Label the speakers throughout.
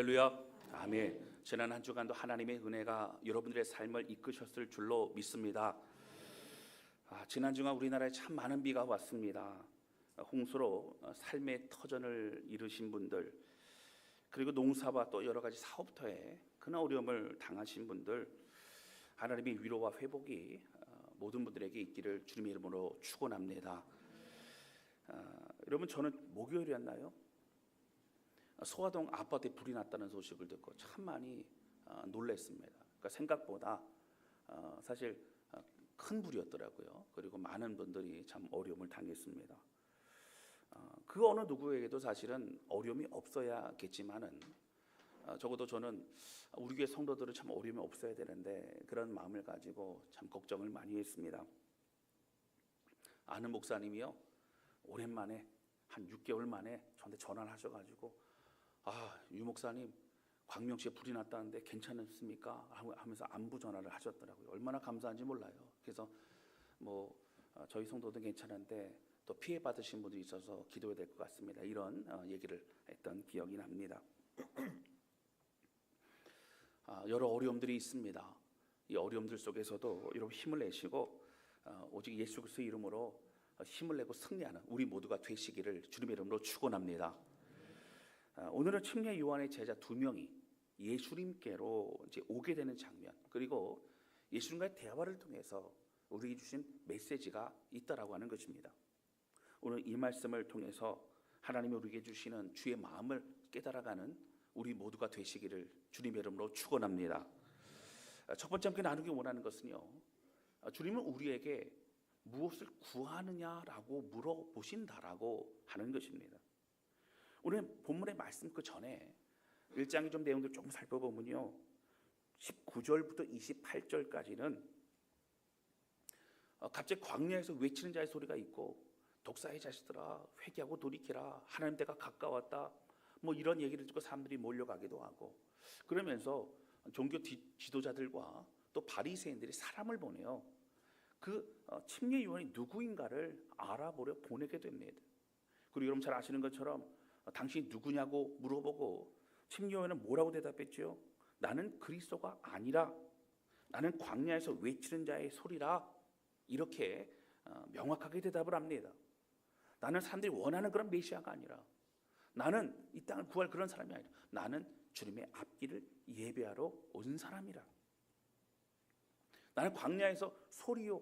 Speaker 1: 할렐루야, 아멘. 지난 한 주간도 하나님의 은혜가 여러분들의 삶을 이끄셨을 줄로 믿습니다. 지난 주간 우리나라에 참 많은 비가 왔습니다. 홍수로 삶의 터전을 잃으신 분들, 그리고 농사와 또 여러 가지 사업터에 큰 어려움을 당하신 분들, 하나님의 위로와 회복이 모든 분들에게 있기를 주님의 이름으로 축원합니다. 여러분, 저는 목요일이었나요? 소화동 아파트에 불이 났다는 소식을 듣고 참 많이 놀랐습니다. 그러니까 생각보다 사실 큰 불이었더라고요. 그리고 많은 분들이 참 어려움을 당했습니다. 그 어느 누구에게도 사실은 어려움이 없어야겠지만은 적어도 저는 우리 교회 성도들은 참 어려움이 없어야 되는데 그런 마음을 가지고 참 걱정을 많이 했습니다. 아는 목사님이요, 오랜만에 한 6개월 만에 저한테 전화를 하셔가지고 유 목사님, 광명시에 불이 났다는데 괜찮습니까? 하면서 안부 전화를 하셨더라고요. 얼마나 감사한지 몰라요. 그래서 저희 성도도 괜찮은데 또 피해 받으신 분들이 있어서 기도해야 될 것 같습니다. 이런 얘기를 했던 기억이 납니다. 여러 어려움들이 있습니다. 이 어려움들 속에서도 여러분 힘을 내시고 오직 예수 그리스도의 이름으로 힘을 내고 승리하는 우리 모두가 되시기를 주님의 이름으로 축원합니다. 오늘은 침례 요한의 제자 2명이 예수님께로 이제 오게 되는 장면, 그리고 예수님과의 대화를 통해서 우리에게 주신 메시지가 있다라고 하는 것입니다. 오늘 이 말씀을 통해서 하나님이 우리에게 주시는 주의 마음을 깨달아가는 우리 모두가 되시기를 주님의 이름으로 축원합니다. 첫 번째 함께 나누기 원하는 것은요, 주님은 우리에게 무엇을 구하느냐라고 물어보신다라고 하는 것입니다. 오늘 본문의 말씀 그 전에 1장의 좀 내용들 조금 살펴보면요, 19절부터 28절까지는 갑자기 광야에서 외치는 자의 소리가 있고, 독사의 자식들아 회개하고 돌이키라, 하나님 때가 가까웠다, 이런 얘기를 듣고 사람들이 몰려가기도 하고, 그러면서 종교 지도자들과 또 바리새인들이 사람을 보내요. 그 침례 요한이 누구인가를 알아보려 보내게 됩니다. 그리고 여러분 잘 아시는 것처럼 당신이 누구냐고 물어보고 침례 요한은 뭐라고 대답했죠? 나는 그리스도가 아니라 나는 광야에서 외치는 자의 소리라, 이렇게 명확하게 대답을 합니다. 나는 사람들이 원하는 그런 메시아가 아니라, 나는 이 땅을 구할 그런 사람이 아니라, 나는 주님의 앞길을 예배하러 온 사람이라. 나는 광야에서 소리요,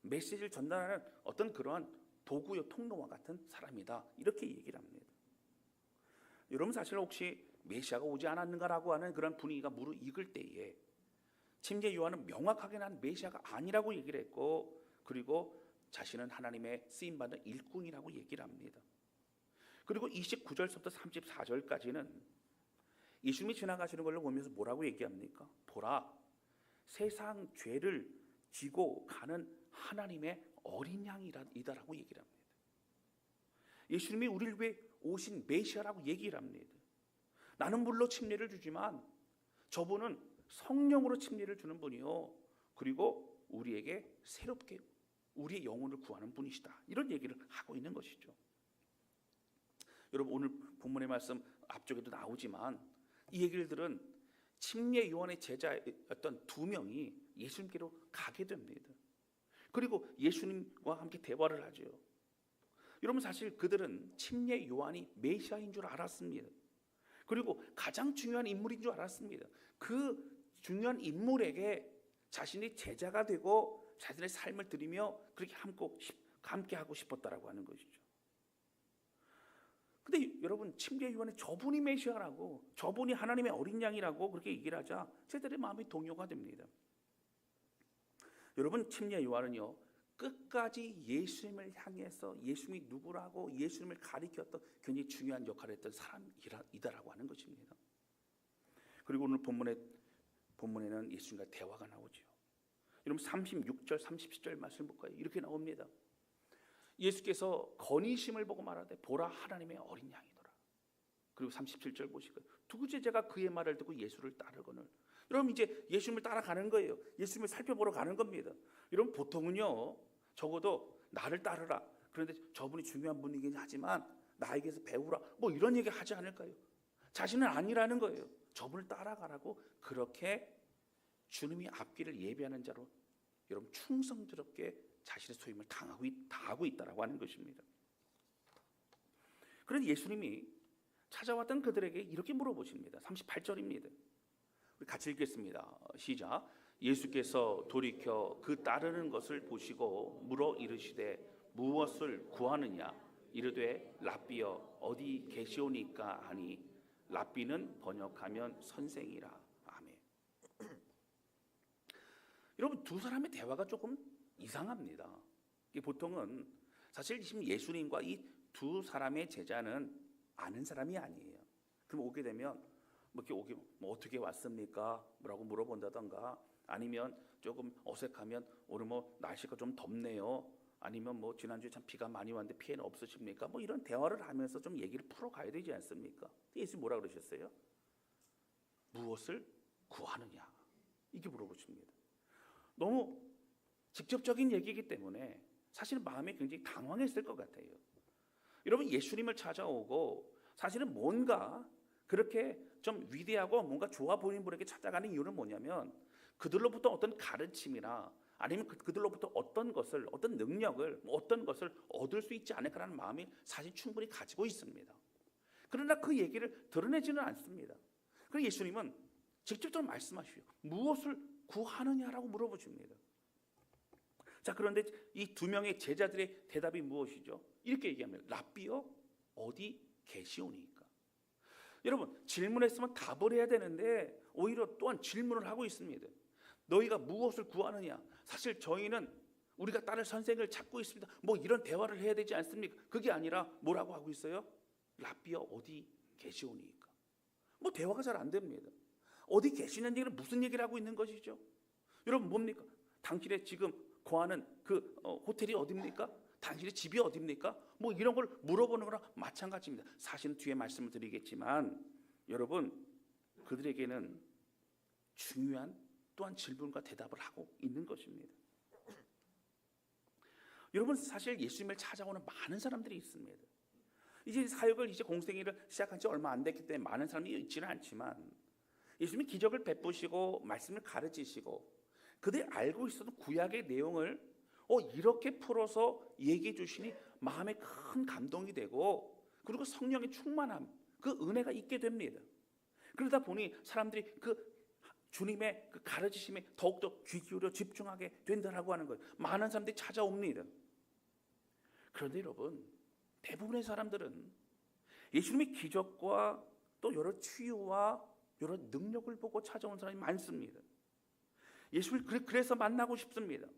Speaker 1: 메시지를 전달하는 어떤 그러한 도구요, 통로와 같은 사람이다, 이렇게 얘기를 합니다. 여러분, 사실 혹시 메시아가 오지 않았는가라고 하는 그런 분위기가 무르익을 때에 침례 요한은 명확하게 난 메시아가 아니라고 얘기를 했고, 그리고 자신은 하나님의 쓰임받은 일꾼이라고 얘기를 합니다. 그리고 29절부터 34절까지는 예수님이 지나가시는 걸 보면서 뭐라고 얘기합니까? 보라, 세상 죄를 지고 가는 하나님의 어린 양이다라고 얘기를 합니다. 예수님이 우리를 위해 오신 메시아라고 얘기를 합니다. 나는 물로 침례를 주지만 저분은 성령으로 침례를 주는 분이요, 그리고 우리에게 새롭게 우리의 영혼을 구하는 분이시다, 이런 얘기를 하고 있는 것이죠. 여러분, 오늘 본문의 말씀 앞쪽에도 나오지만 이 얘기를 들은 침례 요한의 제자였던 2명이 예수님께로 가게 됩니다. 그리고 예수님과 함께 대화를 하죠. 여러분, 사실 그들은 침례 요한이 메시아인 줄 알았습니다. 그리고 가장 중요한 인물인 줄 알았습니다. 그 중요한 인물에게 자신이 제자가 되고 자신의 삶을 드리며 그렇게 함께 하고 싶었다라고 하는 것이죠. 근데 여러분, 침례 요한이 저분이 메시아라고, 저분이 하나님의 어린 양이라고 그렇게 얘기를 하자 제자들의 마음이 동요가 됩니다. 여러분, 침례 요한은요, 끝까지 예수님을 향해서 예수님이 누구라고 예수님을 가리켰던 굉장히 중요한 역할을 했던 사람이다라고 하는 것입니다. 그리고 오늘 본문에는 예수님과 대화가 나오죠. 여러분, 36절 37절 말씀 볼까요? 이렇게 나옵니다. 예수께서 건의심을 보고 말하되 보라, 하나님의 어린 양이더라. 그리고 37절 보시고요. 두 제자가 그의 말을 듣고 예수를 따르거늘. 여러분, 이제 예수님을 따라가는 거예요. 예수님을 살펴보러 가는 겁니다. 여러분, 보통은요, 적어도 나를 따르라, 그런데 저분이 중요한 분이긴 하지만 나에게서 배우라, 이런 얘기 하지 않을까요? 자신은 아니라는 거예요. 저분을 따라가라고 그렇게 주님이 앞길을 예비하는 자로 여러분 충성스럽게 자신의 소임을 다하고 있다라고 하는 것입니다. 그런데 예수님이 찾아왔던 그들에게 이렇게 물어보십니다. 38절입니다. 우리 같이 읽겠습니다. 시작. 예수께서 돌이켜 그 따르는 것을 보시고 물어 이르시되 무엇을 구하느냐? 이르되 랍비여 어디 계시오니까 하니 랍비는 번역하면 선생이라. 아멘. 여러분 두 사람의 대화가 조금 이상합니다. 보통은 사실 지금 예수님과 이 두 사람의 제자는 아는 사람이 아니에요. 그럼 오게 되면 뭐 어떻게 왔습니까? 뭐라고 물어본다던가 아니면 조금 어색하면 오늘 뭐 날씨가 좀 덥네요. 아니면 뭐 지난주에 참 비가 많이 왔는데 피해는 없으십니까? 뭐 이런 대화를 하면서 좀 얘기를 풀어가야 되지 않습니까? 예수님 뭐라 그러셨어요? 무엇을 구하느냐? 이게 물어보십니다. 너무 직접적인 얘기이기 때문에 사실 마음이 굉장히 당황했을 것 같아요. 여러분 예수님을 찾아오고 사실은 뭔가 그렇게 좀 위대하고 뭔가 좋아 보이는 분에게 찾아가는 이유는 뭐냐면 그들로부터 어떤 가르침이나 아니면 그들로부터 어떤 것을 어떤 능력을 어떤 것을 얻을 수 있지 않을까라는 마음이 사실 충분히 가지고 있습니다. 그러나 그 얘기를 드러내지는 않습니다. 그래서 예수님은 직접적으로 말씀하시오. 무엇을 구하느냐라고 물어보십니다. 자, 그런데 이 두 명의 제자들의 대답이 무엇이죠? 이렇게 얘기합니다. 랍비여 어디 계시오니까. 여러분 질문했으면 답을 해야 되는데 오히려 또한 질문을 하고 있습니다. 너희가 무엇을 구하느냐? 사실 저희는 우리가 따를 선생을 찾고 있습니다. 뭐 이런 대화를 해야 되지 않습니까? 그게 아니라 뭐라고 하고 있어요? 랍비여 어디 계시오니까. 뭐 대화가 잘 안 됩니다. 어디 계시는 얘기는 무슨 얘기를 하고 있는 것이죠? 여러분 뭡니까? 당신의 지금 거하는 그 호텔이 어디입니까? 당신의 집이 어디입니까? 뭐 이런 걸 물어보는 거랑 마찬가지입니다. 사실은 뒤에 말씀을 드리겠지만 여러분 그들에게는 중요한 또한 질문과 대답을 하고 있는 것입니다. 여러분 사실 예수님을 찾아오는 많은 사람들이 있습니다. 이제 사역을 이제 공생애를 시작한 지 얼마 안 됐기 때문에 많은 사람이 있지는 않지만 예수님이 기적을 베푸시고 말씀을 가르치시고 그들이 알고 있었던 구약의 내용을 이렇게 풀어서 얘기해 주시니 마음에 큰 감동이 되고 그리고 성령의 충만함 그 은혜가 있게 됩니다. 그러다 보니 사람들이 그 주님의 그 가르치심에 더욱더 귀 기울여 집중하게 된다라고 하는 거예요. 많은 사람들이 찾아옵니다. 그런데 여러분 대부분의 사람들은 예수님의 기적과 또 여러 치유와 여러 능력을 보고 찾아온 사람이 많습니다. 예수를 그래서 만나고 싶습니다.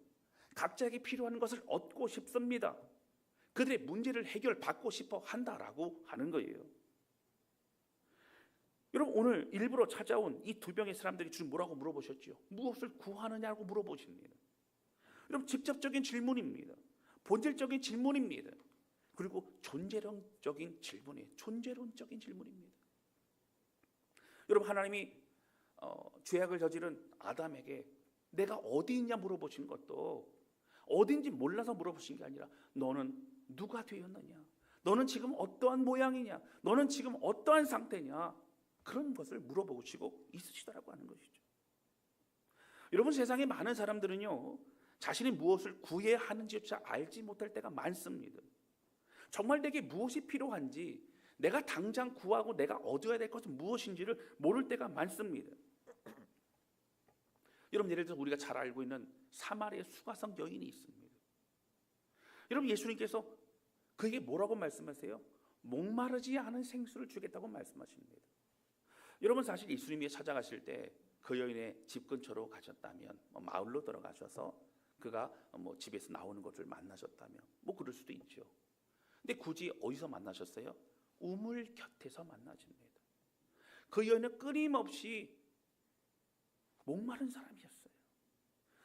Speaker 1: 각자에게 필요한 것을 얻고 싶습니다. 그들의 문제를 해결받고 싶어 한다라고 하는 거예요. 여러분 오늘 일부러 찾아온 이 두 명의 사람들이 주님 뭐라고 물어보셨죠? 무엇을 구하느냐고 물어보십니다. 여러분 직접적인 질문입니다. 본질적인 질문입니다. 그리고 존재론적인 질문이에요. 존재론적인 질문입니다. 여러분 하나님이 죄악을 저지른 아담에게 내가 어디 있냐 물어보신 것도 어딘지 몰라서 물어보신 게 아니라 너는 누가 되었느냐? 너는 지금 어떠한 모양이냐? 너는 지금 어떠한 상태냐? 그런 것을 물어보시고 있으시더라고 하는 것이죠. 여러분 세상에 많은 사람들은요 자신이 무엇을 구해야 하는지조차 알지 못할 때가 많습니다. 정말 내게 무엇이 필요한지 내가 당장 구하고 내가 얻어야 될 것은 무엇인지를 모를 때가 많습니다. 여러분 예를 들어서 우리가 잘 알고 있는 사마리아 수가성 여인이 있습니다. 여러분 예수님께서 그에게 뭐라고 말씀하세요? 목마르지 않은 생수를 주겠다고 말씀하십니다. 여러분 사실 예수님이 찾아가실 때 그 여인의 집 근처로 가셨다면 마을로 들어가셔서 그가 집에서 나오는 것을 만나셨다면 그럴 수도 있죠. 근데 굳이 어디서 만나셨어요? 우물 곁에서 만나십니다. 그 여인은 끊임없이 목마른 사람이었어요.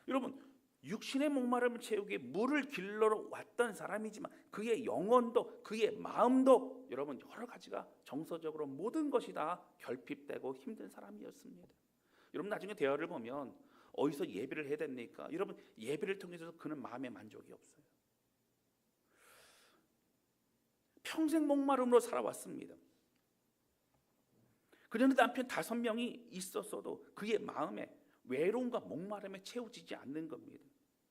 Speaker 1: 여러분 육신의 목마름을 채우기 위해 물을 길러러 왔던 사람이지만 그의 영혼도 그의 마음도 여러분 여러 가지가 정서적으로 모든 것이 다 결핍되고 힘든 사람이었습니다. 여러분 나중에 대화를 보면 어디서 예배를 해야 됩니까? 여러분 예배를 통해서 그는 마음의 만족이 없어요. 평생 목마름으로 살아왔습니다. 그녀는 남편 5명이 있었어도 그의 마음에 외로움과 목마름에 채워지지 않는 겁니다.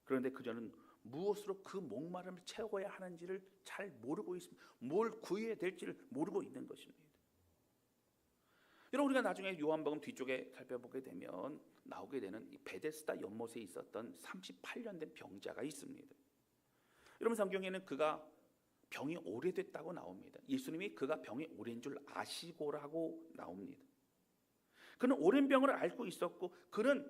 Speaker 1: 그런데 그녀는 무엇으로 그 목마름을 채워야 하는지를 잘 모르고 있습니다. 뭘 구해야 될지를 모르고 있는 것입니다. 여러분, 우리가 나중에 요한복음 뒤쪽에 살펴보게 되면 나오게 되는 이 베데스다 연못에 있었던 38년 된 병자가 있습니다. 여러분, 성경에는 그가 병이 오래됐다고 나옵니다. 예수님이 그가 병이 오래인 줄 아시고라고 나옵니다. 그는 오랜 병을 알고 있었고 그는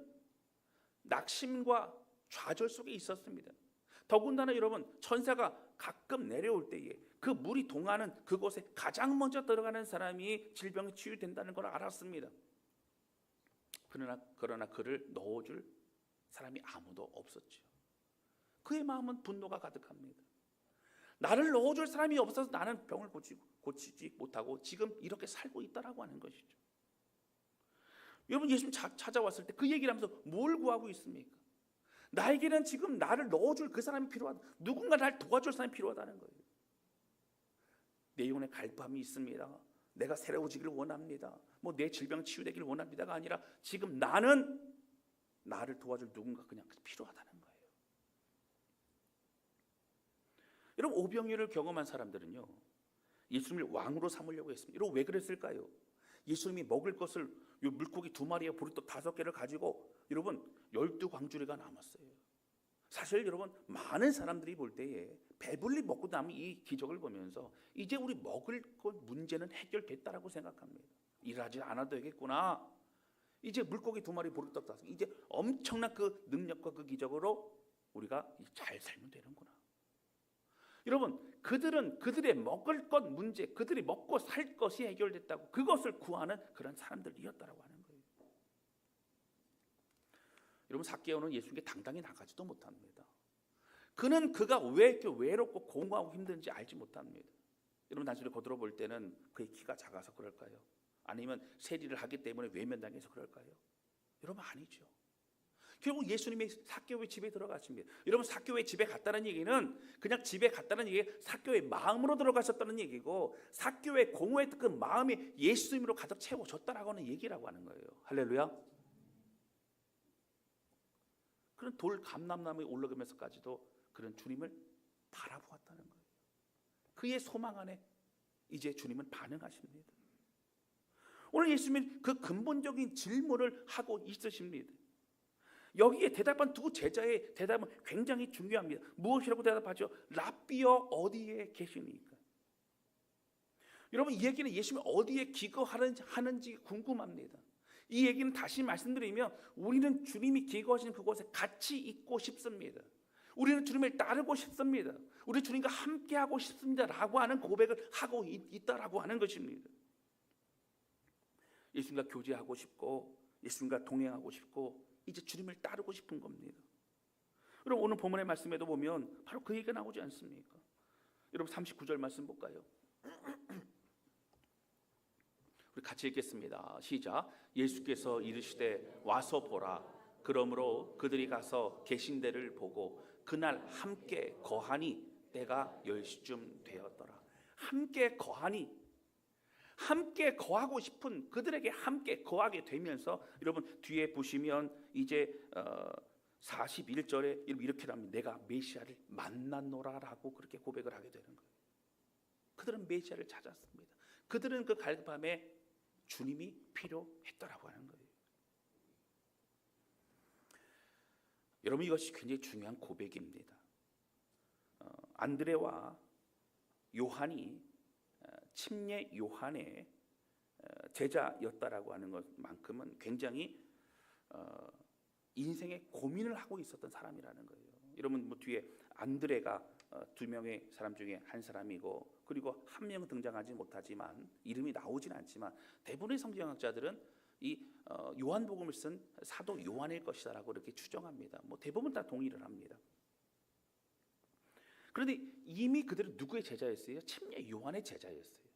Speaker 1: 낙심과 좌절 속에 있었습니다. 더군다나 여러분, 천사가 가끔 내려올 때에 그 물이 동하는 그곳에 가장 먼저 들어가는 사람이 질병이 치유된다는 걸 알았습니다. 그러나 그를 넣어줄 사람이 아무도 없었죠. 그의 마음은 분노가 가득합니다. 나를 넣어줄 사람이 없어서 나는 병을 고치지 못하고 지금 이렇게 살고 있다라고 하는 것이죠. 여러분, 예수님 찾아왔을 때 그 얘기를 하면서 뭘 구하고 있습니까? 나에게는 지금 나를 넣어줄 그 사람이 필요하다. 누군가 나를 도와줄 사람이 필요하다는 거예요. 내 영혼에 갈급함이 있습니다. 내가 새로워지기를 원합니다. 내 질병 치유되기를 원합니다가 아니라 지금 나는 나를 도와줄 누군가 그냥 필요하다는 거예요. 여러분, 오병이어를 경험한 사람들은요, 예수님을 왕으로 삼으려고 했습니다. 여러분, 왜 그랬을까요? 예수님이 먹을 것을 요 물고기 2마리와 보리떡 5개를 가지고 여러분 12광주리가 남았어요. 사실 여러분, 많은 사람들이 볼 때에 배불리 먹고 남은 이 기적을 보면서 이제 우리 먹을 것 문제는 해결됐다라고 생각합니다. 일하지 않아도 되겠구나. 이제 물고기 2마리 보리떡 5개, 이제 엄청난 그 능력과 그 기적으로 우리가 잘 살면 되는구나. 여러분, 그들은 그들의 먹을 것 문제, 그들이 먹고 살 것이 해결됐다고 그것을 구하는 그런 사람들이었다라고 하는 거예요. 여러분, 삭개오는 예수님께 당당히 나가지도 못합니다. 그는 그가 왜 이렇게 외롭고 공허하고 힘든지 알지 못합니다. 여러분, 단순히 겉으로 볼 때는 그의 키가 작아서 그럴까요? 아니면 세리를 하기 때문에 외면당해서 그럴까요? 여러분, 아니죠. 결국 예수님이 삭개오의 집에 들어가십니다. 여러분, 삭개오의 집에 갔다는 얘기는 그냥 집에 갔다는 얘기, 삭개오의 마음으로 들어가셨다는 얘기고 삭개오의 공허했던 그 마음이 예수님으로 가득 채워졌다라고 하는 얘기라고 하는 거예요. 할렐루야. 그런 돌 감람나무에 올라가면서까지도 그런 주님을 바라보았다는 거예요. 그의 소망 안에 이제 주님은 반응하십니다. 오늘 예수님은 그 근본적인 질문을 하고 있으십니다. 여기에 대답한 두 제자의 대답은 굉장히 중요합니다. 무엇이라고 대답하죠? 랍비여, 어디에 계시니까? 여러분, 이 얘기는 예수님이 어디에 기거하는지 궁금합니다. 이 얘기는 다시 말씀드리면 우리는 주님이 기거하시는 그곳에 같이 있고 싶습니다. 우리는 주님을 따르고 싶습니다. 우리 주님과 함께하고 싶습니다라고 하는 고백을 하고 있다라고 하는 것입니다. 예수님과 교제하고 싶고 예수님과 동행하고 싶고 이제 주님을 따르고 싶은 겁니다. 여러분, 오늘 본문의 말씀에도 보면 바로 그 얘기가 나오지 않습니까? 여러분, 39절 말씀 볼까요? 우리 같이 읽겠습니다. 시작. 예수께서 이르시되 와서 보라. 그러므로 그들이 가서 계신 데를 보고 그날 함께 거하니 때가 10시쯤 되었더라. 함께 거하니, 함께 거하고 싶은 그들에게 함께 거하게 되면서 여러분 뒤에 보시면 이제 41절에 이렇게 합니다. 내가 메시아를 만났노라라고 그렇게 고백을 하게 되는 거예요. 그들은 메시아를 찾았습니다. 그들은 그 갈급함에 주님이 필요했더라고 하는 거예요. 여러분, 이것이 굉장히 중요한 고백입니다. 안드레와 요한이 침례 요한의 제자였다라고 하는 것만큼은 굉장히 인생의 고민을 하고 있었던 사람이라는 거예요. 여러분, 뒤에 안드레가 2명의 사람 중에 한 사람이고 그리고 한 명은 등장하지 못하지만 이름이 나오진 않지만 대부분의 성경학자들은 이 요한복음을 쓴 사도 요한일 것이다라고 이렇게 추정합니다. 대부분 다 동의를 합니다. 그런데 이미 그들은 누구의 제자였어요? 침례 요한의 제자였어요.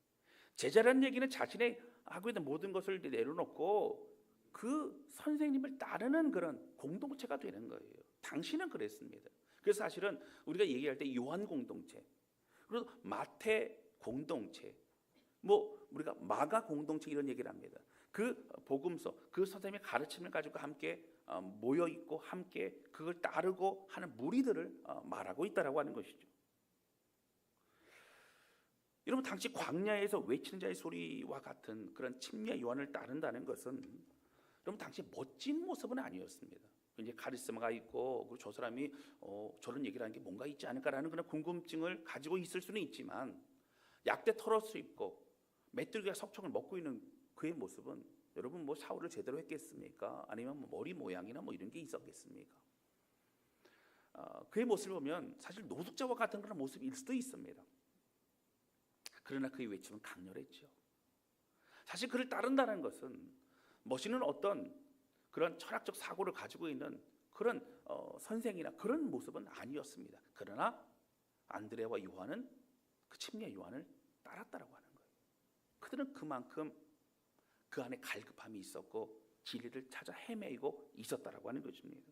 Speaker 1: 제자라는 얘기는 자신의 하고 있는 모든 것을 내려놓고 그 선생님을 따르는 그런 공동체가 되는 거예요. 당신은 그랬습니다. 그래서 사실은 우리가 얘기할 때 요한 공동체, 그리고 마태 공동체, 우리가 마가 공동체 이런 얘기를 합니다. 그 복음서, 그 선생님의 가르침을 가지고 함께 모여 있고 함께 그걸 따르고 하는 무리들을 말하고 있다라고 하는 것이죠. 여러분, 당시 광야에서 외치는 자의 소리와 같은 그런 침례 요한을 따른다는 것은 여러분 당시 멋진 모습은 아니었습니다. 이제 카리스마가 있고 그리고 저 사람이 저런 얘기를 하는 게 뭔가 있지 않을까라는 그런 궁금증을 가지고 있을 수는 있지만, 약대 털옷을 입고 메뚜기가 석청을 먹고 있는 그의 모습은 여러분 뭐 샤워를 제대로 했겠습니까? 아니면 뭐 머리 모양이나 뭐 이런 게 있었겠습니까? 그의 모습을 보면 사실 노숙자와 같은 그런 모습일 수도 있습니다. 그러나 그의 외침은 강렬했죠. 사실 그를 따른다는 것은 멋있는 어떤 그런 철학적 사고를 가지고 있는 그런 선생이나 그런 모습은 아니었습니다. 그러나 안드레와 요한은 그 침례 요한을 따랐다라고 하는 거예요. 그들은 그만큼 그 안에 갈급함이 있었고 진리를 찾아 헤매이고 있었다라고 하는 것입니다.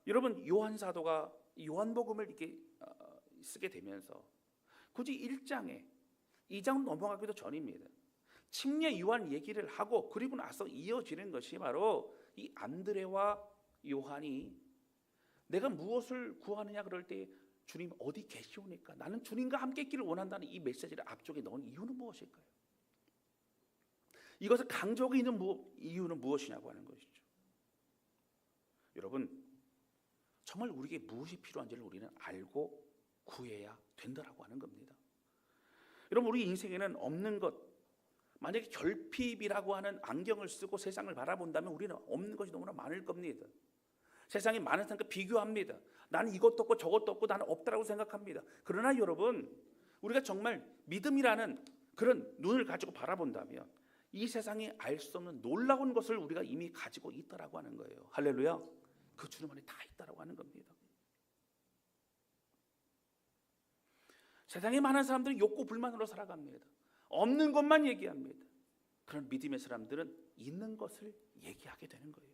Speaker 1: 여러분, 요한 사도가 요한복음을 이렇게 쓰게 되면서 굳이 1장에 2장 넘어가기도 전입니다. 침례 요한 얘기를 하고 그리고 나서 이어지는 것이 바로 이 안드레와 요한이 내가 무엇을 구하느냐 그럴 때 주님 어디 계시오니까 나는 주님과 함께 있기를 원한다는 이 메시지를 앞쪽에 넣은 이유는 무엇일까요? 이것을 강조하고 있는 이유는 무엇이냐고 하는 것이죠. 여러분, 정말 우리에게 무엇이 필요한지를 우리는 알고 구해야 된다라고 하는 겁니다. 여러분, 우리 인생에는 없는 것, 만약에 결핍이라고 하는 안경을 쓰고 세상을 바라본다면 우리는 없는 것이 너무나 많을 겁니다. 세상에 많은 사람과 비교합니다. 나는 이것도 없고 저것도 없고 나는 없다라고 생각합니다. 그러나 여러분, 우리가 정말 믿음이라는 그런 눈을 가지고 바라본다면 이 세상에 알 수 없는 놀라운 것을 우리가 이미 가지고 있다라고 하는 거예요. 할렐루야. 그 주님 안에 다 있다라고 하는 겁니다. 세상에 많은 사람들은 욕구 불만으로 살아갑니다. 없는 것만 얘기합니다. 그런 믿음의 사람들은 있는 것을 얘기하게 되는 거예요.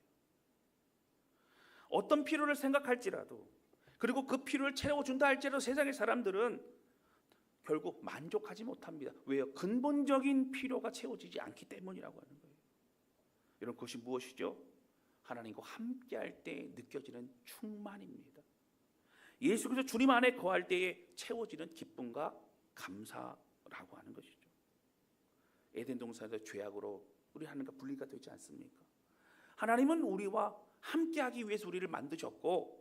Speaker 1: 어떤 필요를 생각할지라도, 그리고 그 필요를 채워준다 할지라도 세상의 사람들은 결국 만족하지 못합니다. 왜요? 근본적인 필요가 채워지지 않기 때문이라고 하는 거예요. 여러분, 그것이 무엇이죠? 하나님과 함께할 때 느껴지는 충만입니다. 예수 그리스도 주님 안에 거할 때에 채워지는 기쁨과 감사라고 하는 것이죠. 에덴 동산에서 죄악으로 우리 하나님과 분리가 되지 않습니까? 하나님은 우리와 함께하기 위해서 우리를 만드셨고,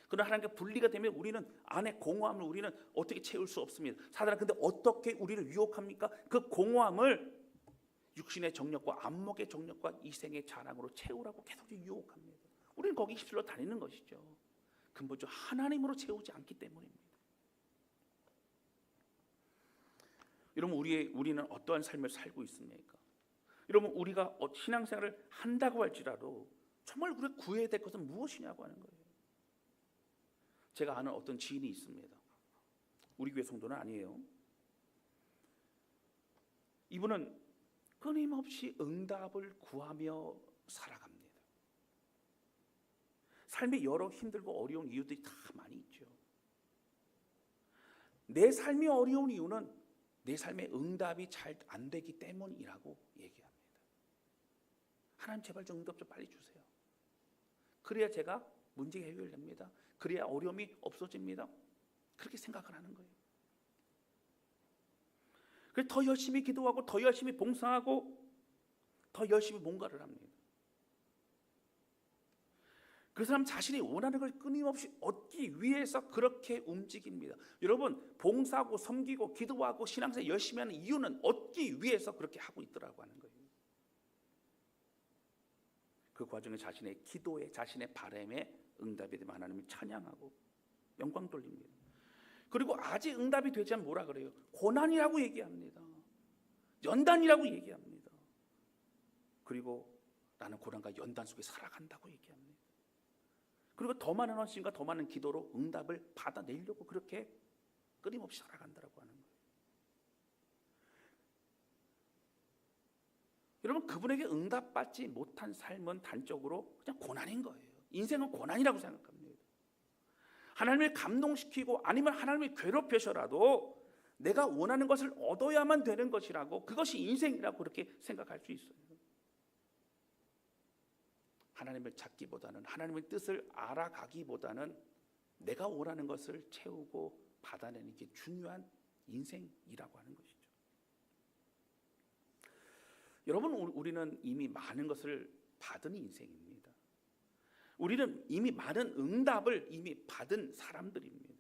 Speaker 1: 그러나 하나님과 분리가 되면 우리는 안에 공허함을 우리는 어떻게 채울 수 없습니다. 사단은 근데 어떻게 우리를 유혹합니까? 그 공허함을 육신의 정력과 안목의 정력과 이생의 자랑으로 채우라고 계속 유혹합니다. 우리는 거기 휩쓸려 다니는 것이죠. 근본적으로 하나님으로 채우지 않기 때문입니다. 여러분, 우리는 어떠한 삶을 살고 있습니까? 여러분, 우리가 신앙생활을 한다고 할지라도 정말 우리가 구해야 될 것은 무엇이냐고 하는 거예요. 제가 아는 어떤 지인이 있습니다. 우리 교회 성도는 아니에요. 이분은 끊임없이 응답을 구하며 살아갑니다. 삶에 여러 힘들고 어려운 이유들이 다 많이 있죠. 내 삶이 어려운 이유는 내 삶의 응답이 잘 안 되기 때문이라고 얘기합니다. 하나님 제발 좀 응답 좀 빨리 주세요. 그래야 제가 문제가 해결됩니다. 그래야 어려움이 없어집니다. 그렇게 생각을 하는 거예요. 그래서 더 열심히 기도하고 더 열심히 봉사하고 더 열심히 뭔가를 합니다. 그 사람 자신이 원하는 걸 끊임없이 얻기 위해서 그렇게 움직입니다. 여러분, 봉사하고 섬기고 기도하고 신앙생활 열심히 하는 이유는 얻기 위해서 그렇게 하고 있더라고 하는 거예요. 그 과정에 자신의 기도에, 자신의 바람에 응답이 되면 하나님을 찬양하고 영광 돌립니다. 그리고 아직 응답이 되지 않으면 뭐라 그래요? 고난이라고 얘기합니다. 연단이라고 얘기합니다. 그리고 나는 고난과 연단 속에 살아간다고 얘기합니다. 그리고 더 많은 헌신과 더 많은 기도로 응답을 받아내려고 그렇게 끊임없이 살아간다고 하는 거예요. 여러분, 그분에게 응답받지 못한 삶은 단적으로 그냥 고난인 거예요. 인생은 고난이라고 생각합니다. 하나님을 감동시키고 아니면 하나님을 괴롭혀서라도 내가 원하는 것을 얻어야만 되는 것이라고, 그것이 인생이라고 그렇게 생각할 수 있어요. 하나님을 찾기보다는, 하나님의 뜻을 알아가기보다는 내가 원하는 것을 채우고 받아내는 게 중요한 인생이라고 하는 것이죠. 여러분, 우리는 이미 많은 것을 받은 인생입니다. 우리는 이미 많은 응답을 이미 받은 사람들입니다.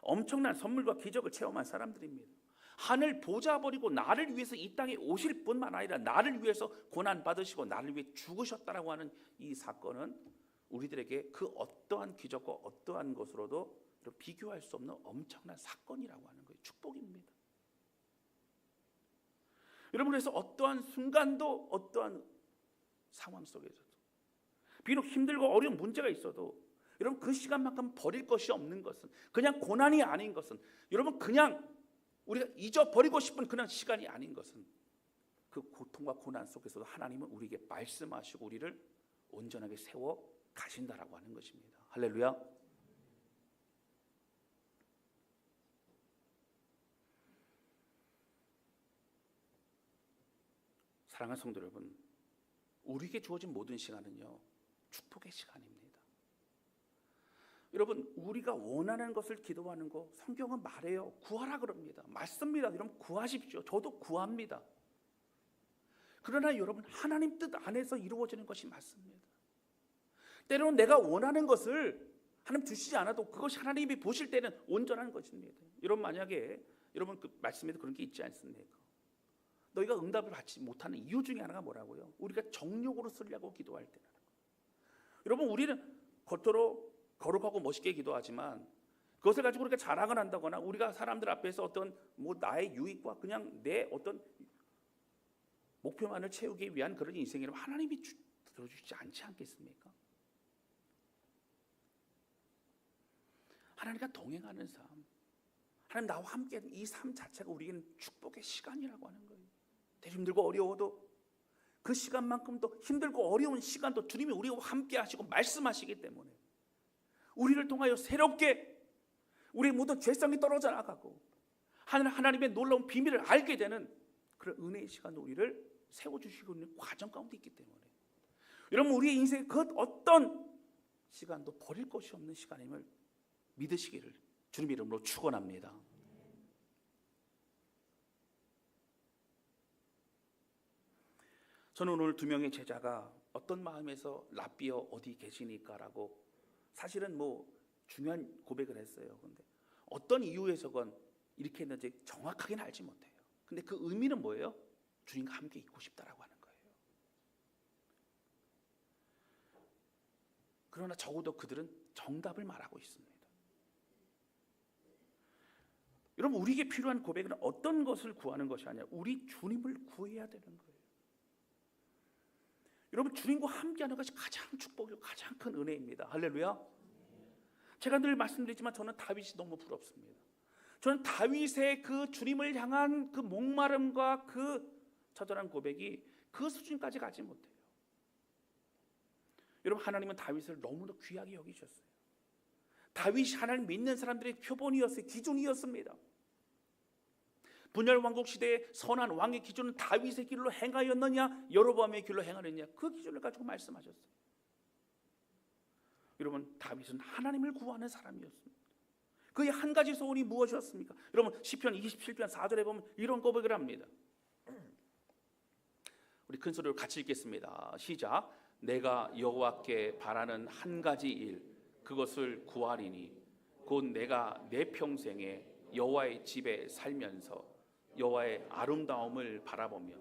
Speaker 1: 엄청난 선물과 기적을 체험한 사람들입니다. 하늘 보좌 버리고 나를 위해서 이 땅에 오실 뿐만 아니라 나를 위해서 고난 받으시고 나를 위해 죽으셨다라고 하는 이 사건은 우리들에게 그 어떠한 기적과 어떠한 것으로도 비교할 수 없는 엄청난 사건이라고 하는 거예요. 축복입니다. 여러분, 그래서 어떠한 순간도, 어떠한 상황 속에서도, 비록 힘들고 어려운 문제가 있어도 여러분, 그 시간만큼 버릴 것이 없는 것은, 그냥 고난이 아닌 것은, 여러분, 그냥 우리가 잊어버리고 싶은 그냥 시간이 아닌 것은, 그 고통과 고난 속에서도 하나님은 우리에게 말씀하시고 우리를 온전하게 세워 가신다라고 하는 것입니다. 할렐루야. 사랑하는 성도 여러분, 우리에게 주어진 모든 시간은요, 축복의 시간입니다. 여러분, 우리가 원하는 것을 기도하는 거 성경은 말해요. 구하라 그럽니다. 맞습니다. 여러분, 구하십시오. 저도 구합니다. 그러나 여러분, 하나님 뜻 안에서 이루어지는 것이 맞습니다. 때로는 내가 원하는 것을 하나님 주시지 않아도 그것이 하나님이 보실 때는 온전한 것입니다. 여러분, 만약에 여러분 그 말씀에도 그런 게 있지 않습니까? 너희가 응답을 받지 못하는 이유 중에 하나가 뭐라고요? 우리가 정욕으로 쓰려고 기도할 때라는 거예요. 여러분, 우리는 겉으로 거룩하고 멋있게 기도하지만 그것을 가지고 우리가 자랑을 한다거나 우리가 사람들 앞에서 어떤 나의 유익과 그냥 내 어떤 목표만을 채우기 위한 그런 인생이라면 하나님이 들어주시지 않지 않겠습니까? 하나님과 동행하는 삶, 하나님 나와 함께 이 삶 자체가 우리에게는 축복의 시간이라고 하는 거예요. 힘들고 어려워도 그 시간만큼도, 힘들고 어려운 시간도 주님이 우리와 함께 하시고 말씀하시기 때문에 우리를 통하여 새롭게 우리의 모든 죄성이 떨어져 나가고 하나님의 놀라운 비밀을 알게 되는 그런 은혜의 시간, 우리를 세워주시고 있는 과정 가운데 있기 때문에 여러분, 우리의 인생의 그 어떤 시간도 버릴 것이 없는 시간임을 믿으시기를 주님 이름으로 축원합니다. 저는 오늘 두 명의 제자가 어떤 마음에서 랍비여 어디 계시니까라고 사실은 중요한 고백을 했어요. 근데 어떤 이유에서건 이렇게 했는지 정확하게는 알지 못해요. 근데 그 의미는 뭐예요? 주님과 함께 있고 싶다라고 하는 거예요. 그러나 적어도 그들은 정답을 말하고 있습니다. 여러분, 우리에게 필요한 고백은 어떤 것을 구하는 것이 아니라 우리 주님을 구해야 되는 거예요. 여러분, 주님과 함께하는 것이 가장 축복이고 가장 큰 은혜입니다. 할렐루야. 제가 늘 말씀드리지만 저는 다윗이 너무 부럽습니다. 저는 다윗의 그 주님을 향한 그 목마름과 그 처절한 고백이 그 수준까지 가지 못해요. 여러분, 하나님은 다윗을 너무나 귀하게 여기셨어요. 다윗이 하나님 믿는 사람들의 표본이었어요. 기준이었습니다. 분열 왕국 시대의 선한 왕의 기준은 다윗의 길로 행하였느냐 여로보암의 길로 행하느냐, 그 기준을 가지고 말씀하셨어요. 여러분, 다윗은 하나님을 구하는 사람이었습니다. 그의 한 가지 소원이 무엇이었습니까? 여러분, 시편 27편 4절에 보면 이런 고백을 합니다. 우리 큰 소리로 같이 읽겠습니다. 시작. 내가 여호와께 바라는 한 가지 일, 그것을 구하리니 곧 내가 내 평생에 여호와의 집에 살면서 여호와의 아름다움을 바라보며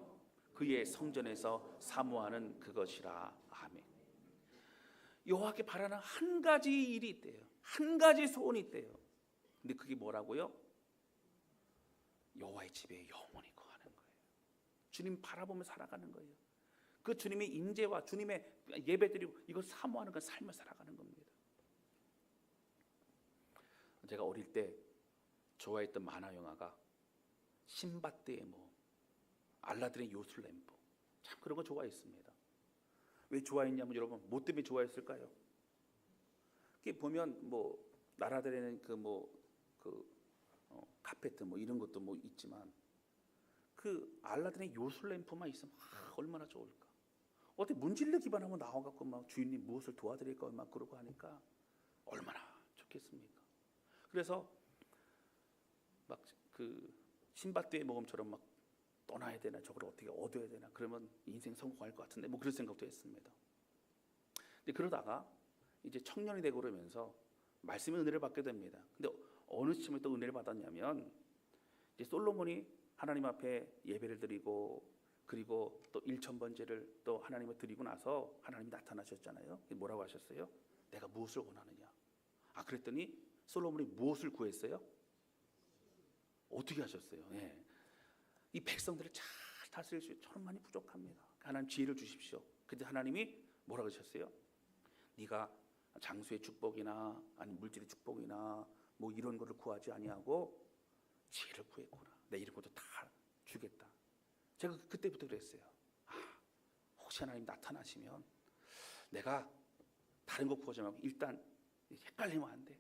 Speaker 1: 그의 성전에서 사모하는 그것이라. 아멘. 여호와께 바라는 한 가지 일이 있대요. 한 가지 소원이 있대요. 근데 그게 뭐라고요? 여호와의 집에 영원히 거하는 거예요. 주님 바라보며 살아가는 거예요. 그 주님의 임재와 주님의 예배드리고 이거 사모하는 건 삶을 살아가는 겁니다. 제가 어릴 때 좋아했던 만화 영화가 신밧드의 몸, 알라딘의 요술램프, 참 그런 거 좋아했습니다. 왜 좋아했냐면 여러분, 뭐 때문에 좋아했을까요? 그게 보면 나라들에는 카페트 뭐 이런 것도 뭐 있지만 그 알라딘의 요술 램프만 있으면 얼마나 좋을까. 어디 문질러 기반하고 나와갖고 막 주인님 무엇을 도와드릴까 막 그러고 하니까 얼마나 좋겠습니까. 그래서 막 그 신밧드의 모험처럼 막 떠나야 되나 저걸 어떻게 얻어야 되나 그러면 인생 성공할 것 같은데 뭐 그런 생각도 했습니다. 근데 그러다가 이제 청년이 되고 그러면서 말씀의 은혜를 받게 됩니다. 근데 어느 시점에 또 은혜를 받았냐면 이제 솔로몬이 하나님 앞에 예배를 드리고 그리고 또 1000번제를 또 하나님을 드리고 나서 하나님이 나타나셨잖아요. 뭐라고 하셨어요? 내가 무엇을 원하느냐. 그랬더니 솔로몬이 무엇을 구했어요? 어떻게 하셨어요? 예. 이 백성들을 잘 다스릴 수 있어요. 저는 많이 부족합니다. 하나님 지혜를 주십시오. 근데 하나님이 뭐라고 하셨어요? 네가 장수의 축복이나 아니 물질의 축복이나 뭐 이런 거를 구하지 아니하고 지혜를 구했구나. 내 이런 것도 다 주겠다. 제가 그때부터 그랬어요. 혹시 하나님 나타나시면 내가 다른 거 구하지 말고 일단 헷갈리면 안 돼.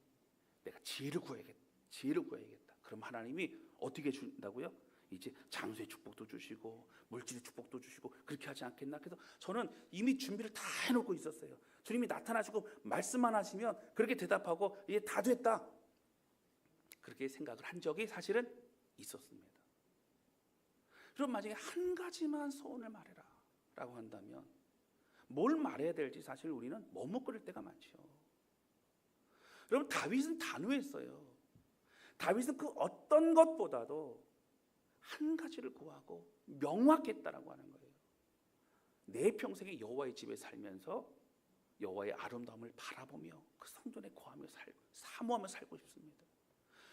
Speaker 1: 내가 지혜를 구해야겠다. 지혜를 구해야겠다. 그럼 하나님이 어떻게 준다고요? 이제 장수의 축복도 주시고 물질의 축복도 주시고 그렇게 하지 않겠나? 그래서 저는 이미 준비를 다 해놓고 있었어요. 주님이 나타나시고 말씀만 하시면 그렇게 대답하고 이제 다 됐다. 그렇게 생각을 한 적이 사실은 있었습니다. 그럼 만약에 한 가지만 소원을 말해라 라고 한다면 뭘 말해야 될지 사실 우리는 머뭇거릴 때가 많죠. 여러분 다윗은 단호했어요. 다윗은 그 어떤 것보다도 한 가지를 구하고 명확했다라고 하는 거예요. 내 평생에 여호와의 집에 살면서 여호와의 아름다움을 바라보며 그 성전에 거하며 사모하며 살고 싶습니다.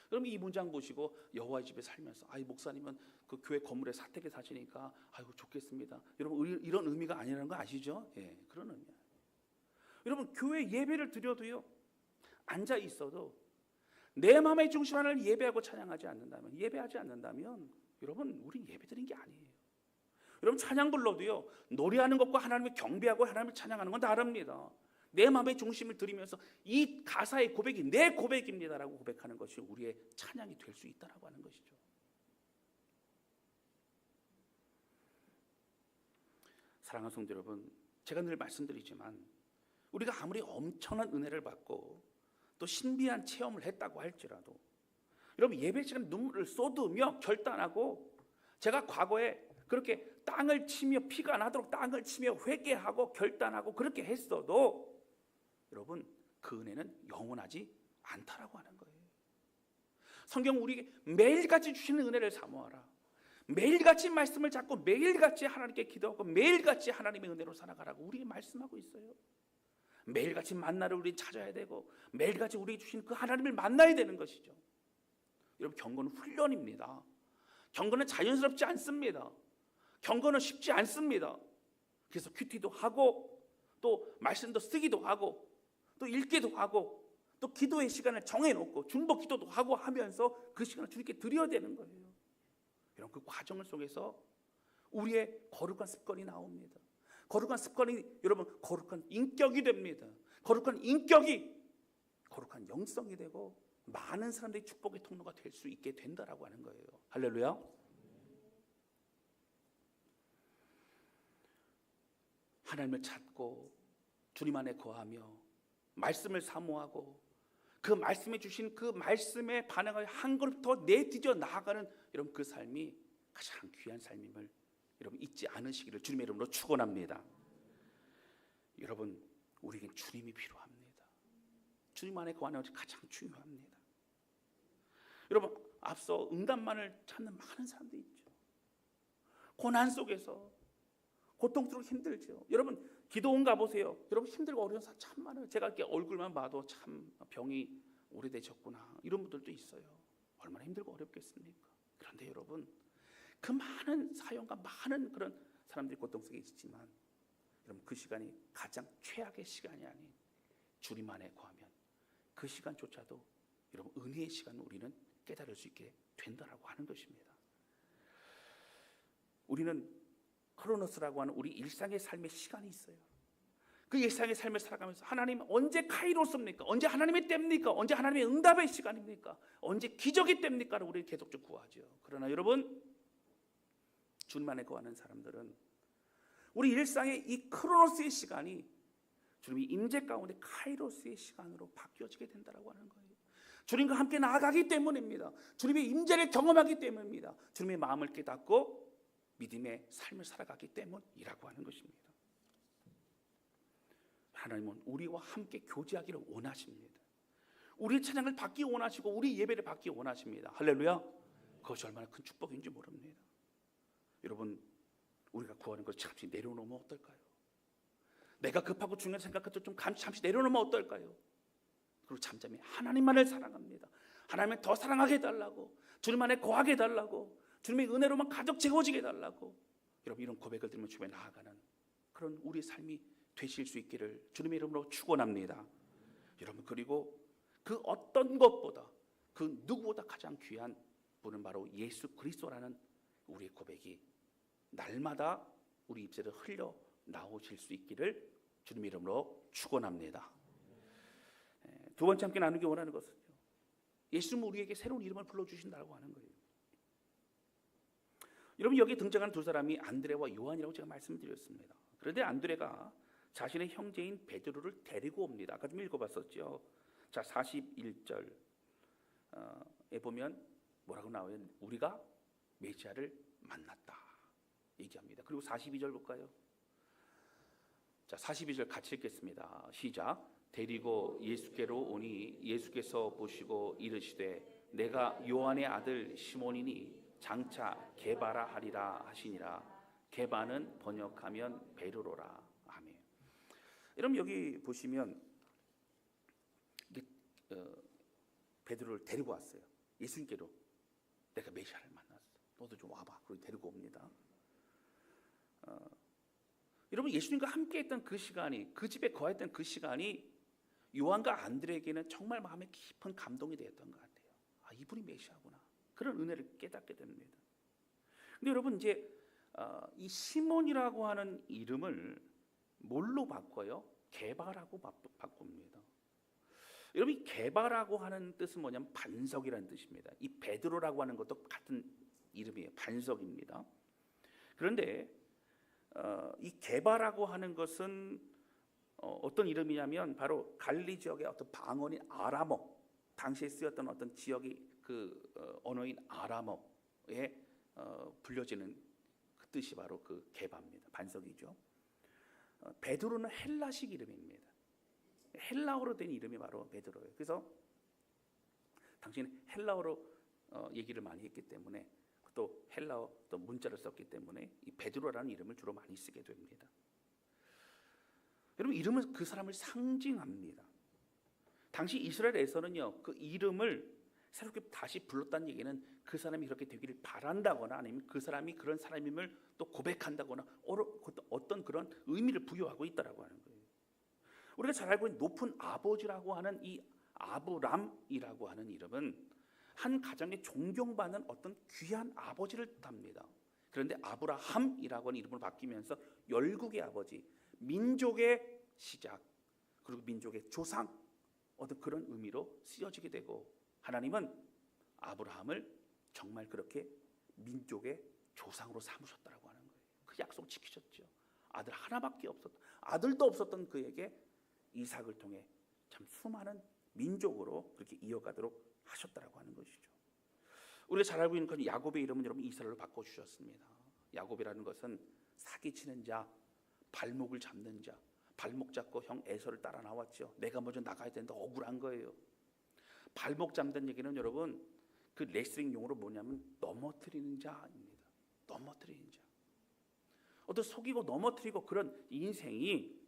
Speaker 1: 그럼 이 문장 보시고 여호와의 집에 살면서 목사님은 그 교회 건물에 사택에 사시니까 아이고 좋겠습니다. 여러분 이런 의미가 아니라는 거 아시죠? 예, 그런 의미예요. 여러분 교회 예배를 드려도요. 앉아 있어도 내 마음의 중심 하나를 예배하고 찬양하지 않는다면 예배하지 않는다면 여러분 우리 예배 드린 게 아니에요. 여러분 찬양 불러도요. 노래하는 것과 하나님을 경배하고 하나님을 찬양하는 건 다릅니다. 내 마음의 중심을 들이면서 이 가사의 고백이 내 고백입니다라고 고백하는 것이 우리의 찬양이 될 수 있다라고 하는 것이죠. 사랑하는 성도 여러분, 제가 늘 말씀드리지만 우리가 아무리 엄청난 은혜를 받고 또 신비한 체험을 했다고 할지라도 여러분 예배 시간에 눈물을 쏟으며 결단하고 제가 과거에 그렇게 땅을 치며 피가 나도록 땅을 치며 회개하고 결단하고 그렇게 했어도 여러분 그 은혜는 영원하지 않다라고 하는 거예요. 성경 우리에게 매일같이 주시는 은혜를 사모하라. 매일같이 말씀을 잡고 매일같이 하나님께 기도하고 매일같이 하나님의 은혜로 살아가라고 우리에게 말씀하고 있어요. 매일같이 만나를 우리 찾아야 되고 매일같이 우리 주신 그 하나님을 만나야 되는 것이죠. 여러분 경건은 훈련입니다. 경건은 자연스럽지 않습니다. 경건은 쉽지 않습니다. 그래서 큐티도 하고 또 말씀도 쓰기도 하고 또 읽기도 하고 또 기도의 시간을 정해놓고 중보 기도도 하고 하면서 그 시간을 주님께 드려야 되는 거예요. 여러분 그 과정을 속에서 우리의 거룩한 습관이 나옵니다. 거룩한 습관이 여러분 거룩한 인격이 됩니다. 거룩한 인격이 거룩한 영성이 되고 많은 사람들이 축복의 통로가 될 수 있게 된다라고 하는 거예요. 할렐루야. 하나님을 찾고 주님 안에 거하며 말씀을 사모하고 그 말씀해 주신 그 말씀에 반응하여 한 걸음 더 내디뎌 나아가는 여러분 그 삶이 가장 귀한 삶임을 여러분 잊지 않으시기를 주님의 이름으로 축원합니다. 여러분 우리에겐 주님이 필요합니다. 주님 안에 거하는 것이 가장 중요합니다. 여러분 앞서 응답만을 찾는 많은 사람들이 있죠. 고난 속에서 고통스럽고 힘들죠. 여러분 기도원 가보세요. 여러분 힘들고 어려운 사람 참 많아요. 제가 이렇게 얼굴만 봐도 참 병이 오래되셨구나 이런 분들도 있어요. 얼마나 힘들고 어렵겠습니까? 그런데 여러분 그 많은 사연과 많은 그런 사람들이 고통 속에 있지만 여러분 그 시간이 가장 최악의 시간이 아닌 주님 안에 거하면 그 시간조차도 여러분 은혜의 시간을 우리는 깨달을 수 있게 된다라고 하는 것입니다. 우리는 크로노스라고 하는 우리 일상의 삶의 시간이 있어요. 그 예상의 삶을 살아가면서 하나님 언제 카이로스입니까? 언제 하나님의 때입니까? 언제 하나님의 응답의 시간입니까? 언제 기적의 때입니까?를 우리 계속적으로 구하죠. 그러나 여러분, 주님 안에 거하는 사람들은 우리 일상의 이 크로노스의 시간이 주님의 임재 가운데 카이로스의 시간으로 바뀌어지게 된다고 하는 거예요. 주님과 함께 나아가기 때문입니다. 주님의 임재를 경험하기 때문입니다. 주님의 마음을 깨닫고 믿음의 삶을 살아가기 때문이라고 하는 것입니다. 하나님은 우리와 함께 교제하기를 원하십니다. 우리의 찬양을 받기 원하시고 우리 예배를 받기 원하십니다. 할렐루야. 그것이 얼마나 큰 축복인지 모릅니다. 여러분, 우리가 구하는 걸 잠시 내려놓으면 어떨까요? 내가 급하고 중요한 생각부터 좀 잠시 내려놓으면 어떨까요? 그리고 잠잠히 하나님만을 사랑합니다. 하나님을 더 사랑하게 해달라고, 주님 안에 거하게 해달라고, 주님의 은혜로만 가득 채워지게 해달라고, 여러분 이런 고백을 들으면 주변에 나아가는 그런 우리의 삶이 되실 수 있기를 주님의 이름으로 축원합니다. 여러분, 그리고 그 어떤 것보다 그 누구보다 가장 귀한 분은 바로 예수 그리스도라는 우리의 고백이 날마다 우리 입술을 흘려 나오실 수 있기를 주님의 이름으로 축원합니다. 두 번째 함께 나누기 원하는 것은요, 예수님은 우리에게 새로운 이름을 불러주신다고 하는 거예요. 여러분, 여기 등장한 두 사람이 안드레와 요한이라고 제가 말씀드렸습니다. 그런데 안드레가 자신의 형제인 베드로를 데리고 옵니다. 아까 좀 읽어봤었죠. 자, 41절에 보면 뭐라고 나와요? 우리가 메시아를 만났다 얘기합니다. 그리고 42절 볼까요? 자, 42절 같이 읽겠습니다. 시작. 데리고 예수께로 오니 예수께서 보시고 이르시되 내가 요한의 아들 시몬이니 장차 게바라 하리라 하시니라. 게바는 번역하면 베드로라. 아멘. 여러분, 여기 보시면 베드로를 데리고 왔어요. 예수님께로. 내가 메시아를 만났어. 너도 좀 와봐. 그리고 데리고 옵니다. 여러분, 예수님과 함께했던 그 시간이, 그 집에 거했던 그 시간이 요한과 안드레에게는 정말 마음에 깊은 감동이 되었던 것 같아요. 아, 이분이 메시아구나. 그런 은혜를 깨닫게 됩니다. 근데 여러분, 이제 이 시몬이라고 하는 이름을 뭘로 바꿔요? 게바라고 바꿉니다. 여러분, 이 게바라고 하는 뜻은 뭐냐면 반석이라는 뜻입니다. 이 베드로라고 하는 것도 같은 이름이에요. 반석입니다. 그런데 이 게바라고 하는 것은 어떤 이름이냐면 바로 갈리 지역의 어떤 방언인 아람어, 당시에 쓰였던 어떤 지역의 그 언어인 아람어에 불려지는 그 뜻이 바로 그 게바입니다. 반석이죠. 베드로는 헬라식 이름입니다. 헬라어로 된 이름이 바로 베드로예요. 그래서 당시에는 헬라어로 얘기를 많이 했기 때문에, 또 헬라어 또 문자를 썼기 때문에 이 베드로라는 이름을 주로 많이 쓰게 됩니다. 여러분, 이름은 그 사람을 상징합니다. 당시 이스라엘에서는요, 그 이름을 새롭게 다시 불렀다는 얘기는 그 사람이 그렇게 되기를 바란다거나 아니면 그 사람이 그런 사람임을 또 고백한다거나 어떤 그런 의미를 부여하고 있다라고 하는 거예요. 우리가 잘 알고 있는 높은 아버지라고 하는 이 아브람이라고 하는 이름은 한 가정에 존경받는 어떤 귀한 아버지를 뜻합니다. 그런데 아브라함이라고 하는 이름으로 바뀌면서 열국의 아버지, 민족의 시작, 그리고 민족의 조상, 어떤 그런 의미로 쓰여지게 되고, 하나님은 아브라함을 정말 그렇게 민족의 조상으로 삼으셨다고 하는 거예요. 그 약속 지키셨죠. 아들 하나밖에 아들도 없었던 그에게 이삭을 통해 참 수많은 민족으로 그렇게 이어가도록 하셨다라고 하는 것이죠. 우리가 잘 알고 있는 그 야곱의 이름은 여러분 이스라엘로 바꿔주셨습니다. 야곱이라는 것은 사기치는 자, 발목을 잡는 자, 발목 잡고 형 에서를 따라 나왔죠. 내가 먼저 나가야 되는데 억울한 거예요. 발목 잡는 얘기는 여러분 그 레슬링 용어로 뭐냐면 넘어뜨리는 자입니다. 넘어뜨리는 자. 어떤 속이고 넘어뜨리고 그런 인생이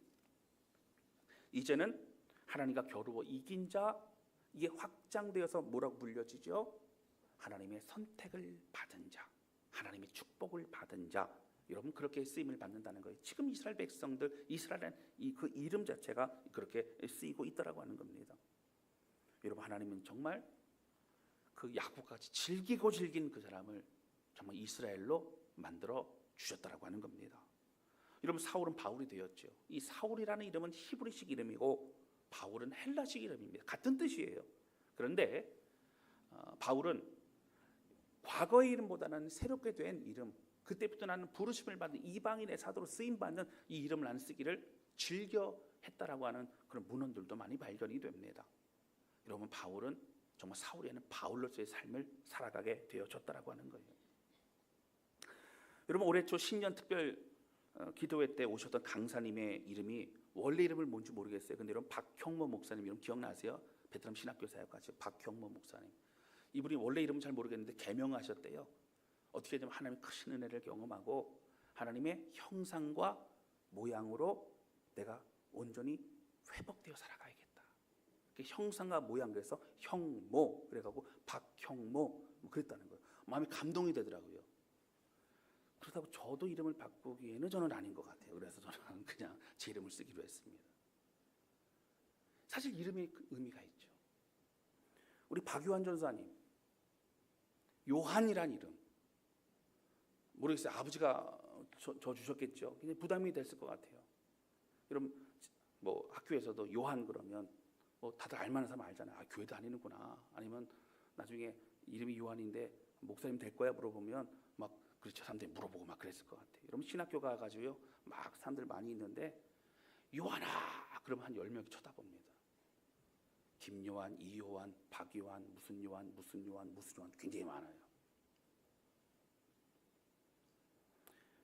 Speaker 1: 이제는 하나님과 겨루어 이긴 자, 이게 확장되어서 뭐라고 불려지죠? 하나님의 선택을 받은 자, 하나님의 축복을 받은 자. 여러분, 그렇게 쓰임을 받는다는 거예요. 지금 이스라엘 백성들, 이스라엘은 그 이름 자체가 그렇게 쓰이고 있다라고 하는 겁니다. 여러분, 하나님은 정말 그 야곱같이 즐기고 즐긴 그 사람을 정말 이스라엘로 만들어 주셨다라고 하는 겁니다. 여러분 사울은 바울이 되었죠. 이 사울이라는 이름은 히브리식 이름이고 바울은 헬라식 이름입니다. 같은 뜻이에요. 그런데 바울은 과거의 이름보다는 새롭게 된 이름, 그때부터 나는 부르심을 받은 이방인의 사도로 쓰임받는 이 이름을 나는 쓰기를 즐겨 했다라고 하는 그런 문헌들도 많이 발견이 됩니다. 여러분 바울은 정말 사울에는 바울로서의 삶을 살아가게 되어졌다라고 하는 거예요. 여러분 올해 초 신년 특별 기도회 때 오셨던 강사님의 이름이 원래 이름을 뭔지 모르겠어요. 근데 여러분 박형모 목사님 이름 기억나세요? 베트남 신학교 사역하신 박형모 목사님. 이분이 원래 이름은 잘 모르겠는데 개명하셨대요. 어떻게 되면 하나님의 크신 은혜를 경험하고 하나님의 형상과 모양으로 내가 온전히 회복되어 살아가야겠다. 형상과 모양 그래서 형모 그래가지고 박형모 그랬다는 거예요. 마음이 감동이 되더라고요. 그렇다고 저도 이름을 바꾸기에는 저는 아닌 것 같아요. 그래서 저는 그냥 제 이름을 쓰기로 했습니다. 사실 이름이 의미가 있죠. 우리 박유한 전사님 요한이란 이름 모르겠어요. 아버지가 저 주셨겠죠. 굉장히 부담이 됐을 것 같아요. 여러분 뭐 학교에서도 요한 그러면 뭐 다들 알만한 사람 알잖아요. 아, 교회 다니는구나. 아니면 나중에 이름이 요한인데 목사님 될 거야 물어보면 막 그렇죠. 사람들이 물어보고 막 그랬을 것 같아요. 여러분 신학교 가가지고요 막 사람들 많이 있는데 요한아 그러면 한 10명이 쳐다봅니다. 김요한, 이요한, 박요한, 무슨 요한, 무슨 요한, 무슨 요한 굉장히 많아요.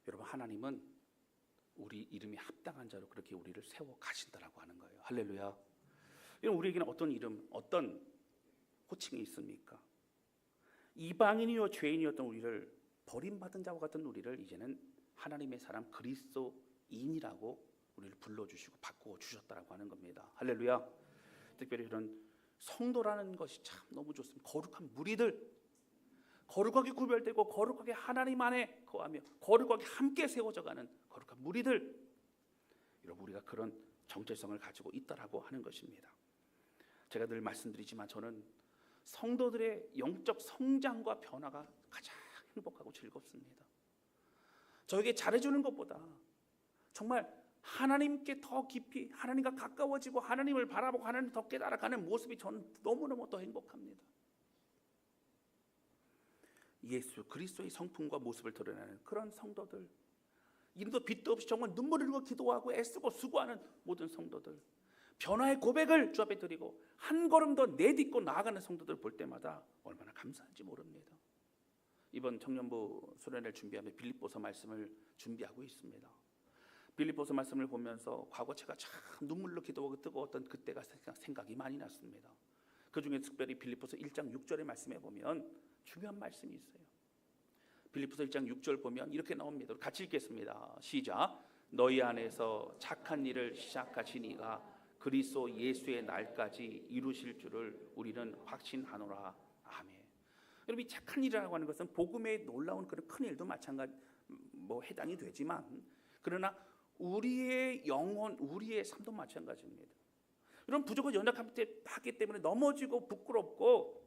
Speaker 1: 여러분 하나님은 우리 이름이 합당한 자로 그렇게 우리를 세워 가신다라고 하는 거예요. 할렐루야. 여러분 우리에게는 어떤 이름, 어떤 호칭이 있습니까? 이방인이요 죄인이었던 우리를 버림받은 자와 같은 우리를 이제는 하나님의 사람 그리스도인이라고 우리를 불러주시고 바꾸어주셨다라고 하는 겁니다. 할렐루야. 특별히 이런 성도라는 것이 참 너무 좋습니다. 거룩한 무리들, 거룩하게 구별되고 거룩하게 하나님 안에 거하며 거룩하게 함께 세워져가는 거룩한 무리들, 여러분 우리가 그런 정체성을 가지고 있다라고 하는 것입니다. 제가 늘 말씀드리지만 저는 성도들의 영적 성장과 변화가 가장 행복하고 즐겁습니다. 저에게 잘해주는 것보다 정말 하나님께 더 깊이 하나님과 가까워지고 하나님을 바라보고 하나님을 더 깨달아가는 모습이 저는 너무너무 더 행복합니다. 예수 그리스도의 성품과 모습을 드러내는 그런 성도들, 이름도 빛도 없이 정말 눈물을 흘리고 기도하고 애쓰고 수고하는 모든 성도들, 변화의 고백을 주 앞에 드리고 한 걸음 더 내딛고 나아가는 성도들 볼 때마다 얼마나 감사한지 모릅니다. 이번 청년부 수련회를 준비하며 빌립보서 말씀을 준비하고 있습니다. 빌립보서 말씀을 보면서 과거체가 참 눈물로 기도하고 뜨거웠던 그때가 생각이 많이 났습니다. 그중에 특별히 빌립보서 1장 6절의 말씀에 보면 중요한 말씀이 있어요. 빌립보서 1장 6절 보면 이렇게 나옵니다. 같이 읽겠습니다. 시작. 너희 안에서 착한 일을 시작하신 이가 그리스도 예수의 날까지 이루실 줄을 우리는 확신하노라. 아멘. 여러분 이 착한 일이라고 하는 것은 복음에 놀라운 그런 큰 일도 마찬가지 해당이 되지만 그러나 우리의 영혼, 우리의 삶도 마찬가지입니다. 여러분 부족한 연약하기 때문에 넘어지고 부끄럽고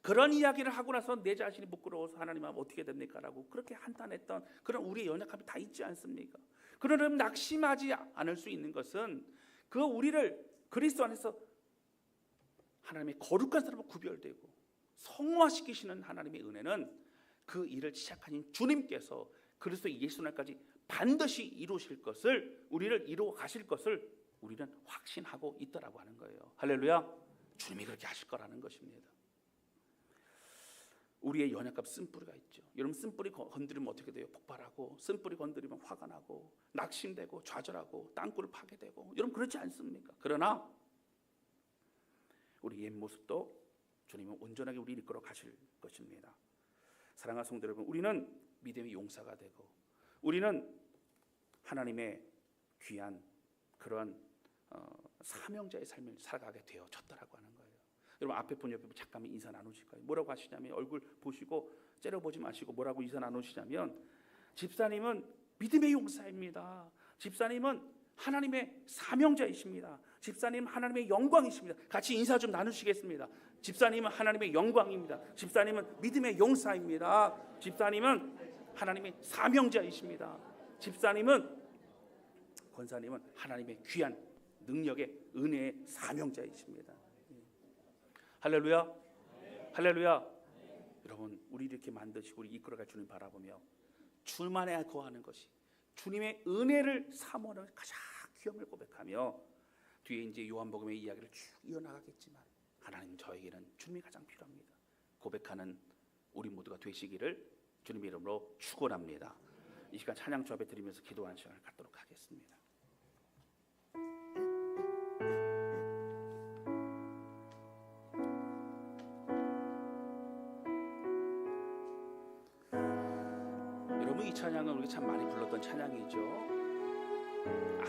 Speaker 1: 그런 이야기를 하고 나서 내 자신이 부끄러워서 하나님 앞에 어떻게 됩니까? 라고 그렇게 한탄했던 그런 우리의 연약함이 다 있지 않습니까? 그러나 낙심하지 않을 수 있는 것은 그 우리를 그리스도 안에서 하나님의 거룩한 사람으로 구별되고 성화시키시는 하나님의 은혜는 그 일을 시작하신 주님께서 그리스도 예수 날까지 반드시 이루실 것을, 우리를 이루어 가실 것을 우리는 확신하고 있다라고 하는 거예요. 할렐루야. 주님이 그렇게 하실 거라는 것입니다. 우리의 연약함 쓴뿌리가 있죠. 여러분 쓴뿌리 건드리면 어떻게 돼요? 폭발하고, 쓴뿌리 건드리면 화가 나고, 낙심되고, 좌절하고, 땅굴을 파게 되고, 여러분 그렇지 않습니까? 그러나 우리 옛 모습도 주님은 온전하게 우리를 이끌어 가실 것입니다. 사랑하는 성도 여러분, 우리는 믿음의 용사가 되고, 우리는 하나님의 귀한 그러한 사명자의 삶을 살아가게 되어졌다라고 하는 거예요. 여러분 앞에 분 옆에 잠깐만 인사 나누실까요? 뭐라고 하시냐면 얼굴 보시고 째려보지 마시고 뭐라고 인사 나누시냐면 집사님은 믿음의 용사입니다. 집사님은 하나님의 사명자이십니다. 집사님은 하나님의 영광이십니다. 같이 인사 좀 나누시겠습니다. 집사님은 하나님의 영광입니다. 집사님은 믿음의 용사입니다. 집사님은 하나님의 사명자이십니다. 집사님은, 권사님은 하나님의 귀한 능력의 은혜의 사명자이십니다. 할렐루야. 할렐루야. 여러분, 우리 이렇게 만드시고 우리 이끌어갈 주님 바라보며 주님 안에 거하는 것이, 주님의 은혜를 사모하는 가장 귀함을 고백하며, 뒤에 이제 요한복음의 이야기를 쭉 이어나가겠지만 하나님, 저에게는 주님이 가장 필요합니다 고백하는 우리 모두가 되시기를 주님의 이름으로 축원합니다. 이 시간 찬양 주 앞에 드리면서 기도하는 시간을 갖도록 하겠습니다. 여러분, 이 찬양은 우리가 참 많이 불렀던 찬양이죠.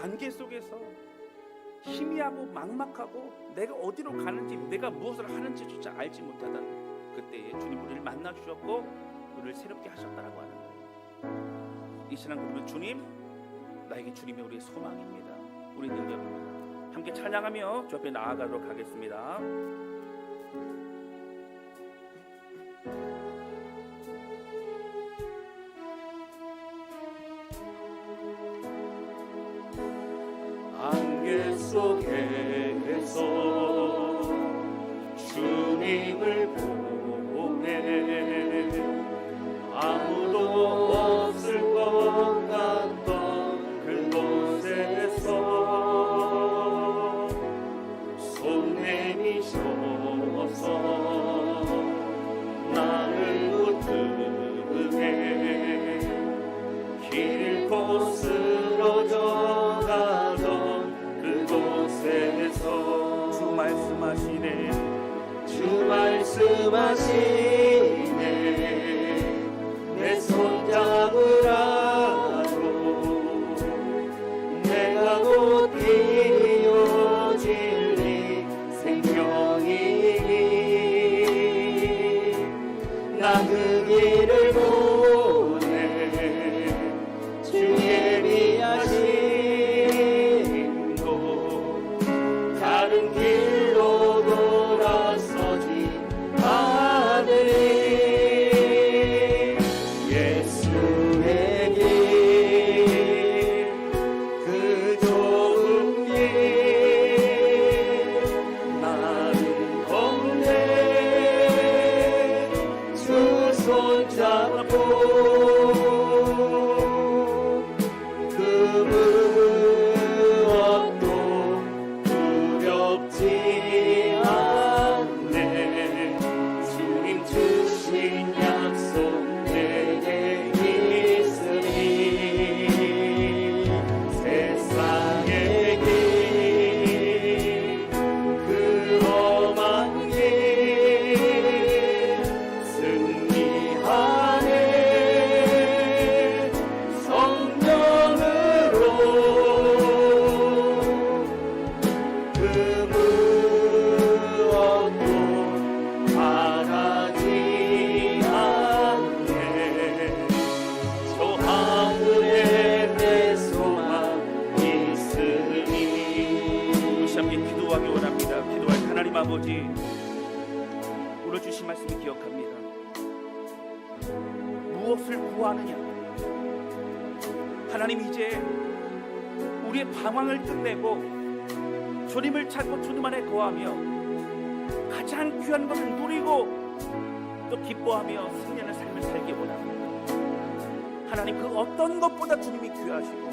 Speaker 1: 안개 속에서 희미하고 막막하고 내가 어디로 가는지, 내가 무엇을 하는지조차 알지 못하던 그때에 주님 우리를 만나 주셨고 우리를 새롭게 하셨다라고 하는 거예요. 이 시간 그러면 주님, 나에게 주님이 우리의 소망입니다, 우리 능력입니다. 함께 찬양하며 주 앞에 나아가도록 하겠습니다.
Speaker 2: 안개 속에서 주님을 보내 아무도 없을 것 같던 그곳에서 손 내미셔서 나를 붙들게 길 잃고 쓰러져가던 그곳에서
Speaker 1: 주 말씀하시네,
Speaker 2: 주 말씀하시네, 내 손잡으라고 내가 곧 길이요 진리 생명이니 나 그 길을 보내 주 예비하신 곳 다른 길로 돌아서지 않으리 예수의 길 그 좁은 길 나는 걷네 주 손잡고
Speaker 1: 아버지, 오늘 주신 말씀을 기억합니다. 무엇을 구하느냐? 하나님, 이제 우리의 방황을 끝내고 주님을 찾고 주님 안에 거하며 가장 귀한 것을 누리고 또 기뻐하며 승리하는 삶을 살기 원합니다. 하나님, 그 어떤 것보다 주님이 귀하시고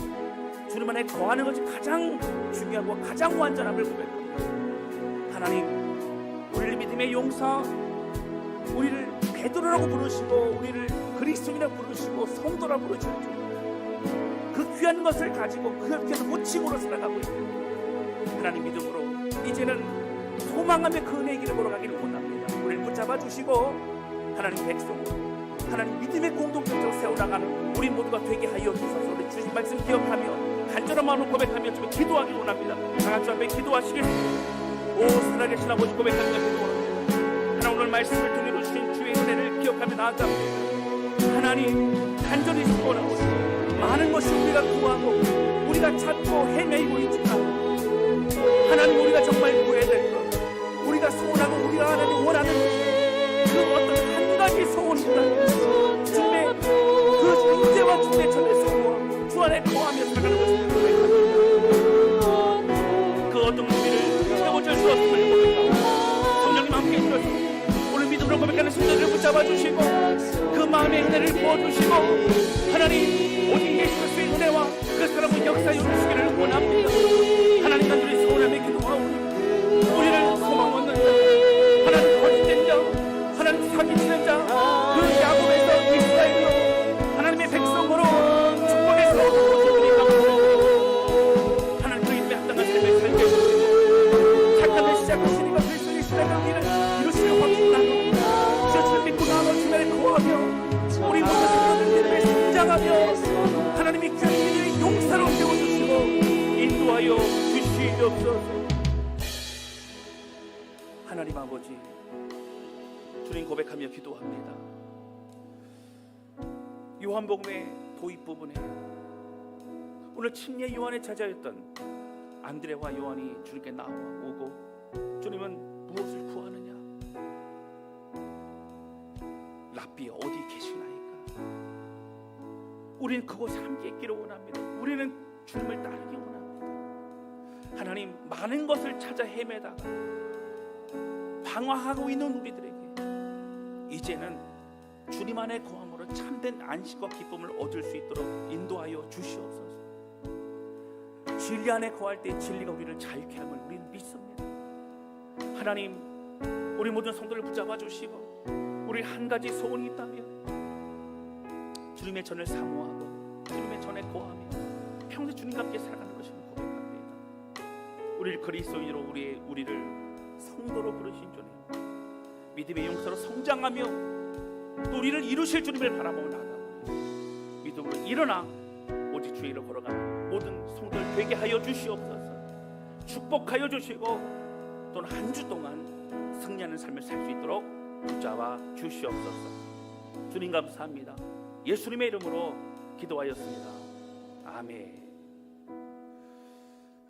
Speaker 1: 주님 안에 거하는 것이 가장 중요하고 가장 완전함을 고백합니다. 하나님, 우리를 믿음의 용사, 우리를 베드로라고 부르시고 우리를 그리스도인이라고 부르시고 성도라고 부르시고 그 귀한 것을 가지고 그렇게 모치고로 살아가고 있는 하나님 믿음으로 이제는 소망하며 그 은혜의 길을 걸어가기를 원합니다. 우리를 붙잡아 주시고 하나님 백성으로 하나님 믿음의 공동체로 세워나가는 우리 모두가 되게 하여 주소서. 우리 주신 말씀 기억하며 간절한 마음으로 고백하며 좀 기도하기 원합니다. 다같이 앞에 기도하시길. 오 살아계신 아버지, 고백합니다. 기도합니다. 하나님, 오늘 말씀을 통해 주신 주의 은혜를 기억하며 나아갑니다. 하나님, 간절히 소원하고 많은 것이 우리가 구하고 우리가 찾고 헤매이고 있지만 하나님, 우리가 정말 구해야 될 것, 우리가 소원하고 우리가 하나님 원하는 그 어떤 한 가지 소원보다 주님의 그 임재와 주님의 전에 소원, 주 안에 안에 거하며 살아가는 것을 고백합니다. 그 어떤 우리를 채워줄 수 없음을 고백합니다. 성령님 함께 해주셔서 오늘 믿음으로 고백하는 성도들을 붙잡아 주시고 그 마음의 은혜를 부어주시고 하나님 오직 예수 그리스도의 은혜와 그 사랑의 역사에 이루시기를 원합니다. 하나님 간절히 소원하며 기도하오니 우리를 소망 없는 자, 하나님 거짓된 자, 하나님 사기치는 자, 그 야곱에서 이스라엘로 하나님의 백성으로 축복의 서로 하나님 그 이름에 합당한 삶을 살게 해주시고 착한 데 시작하시니까 그리스도의 시작을 우리는 이루시려 확신하고 주를 믿고 나아가 주님의 거하며 우리 모든 성도들 이름에 성장하며 하나님이 귀한 믿음의 용사로 세워주시고 인도하여 주시옵소서. 하나님 아버지 주님 고백하며 기도합니다. 요한복음의 도입 부분에 오늘 침례 요한의 제자였던 안드레와 요한이 주님께 나오고 주님은 무엇을 구하느냐? 랍비 어디 계시나이까? 우리는 그곳에 함께 있기를 원합니다. 우리는 주님을 따르기 원합니다. 하나님 많은 것을 찾아 헤매다가 방황하고 있는 우리들에게 이제는 주님 안에 거함으로 참된 안식과 기쁨을 얻을 수 있도록 인도하여 주시옵소서. 진리 안에 거할 때 진리가 우리를 자유케 함을 우리는 믿습니다. 하나님 우리 모든 성도를 붙잡아 주시고 우리 한 가지 소원이 있다면 주님의 전을 사모하고 주님의 전에 거하며 평생 주님과 함께 살아가는 것을 고백합니다. 우리를 그리스도인으로 우리를 성도로 부르신 주님, 믿음의 용사로 성장하며 또 우리를 이루실 주님을 바라보며 나아가고 믿음으로 일어나 오직 주의 일을 걸어가는 모든 성도를 되게 하여 주시옵소서. 축복하여 주시고 또는 한 주 동안 승리하는 삶을 살 수 있도록 붙잡아 주시옵소서. 주님 감사합니다. 예수님의 이름으로 기도하였습니다. 아멘.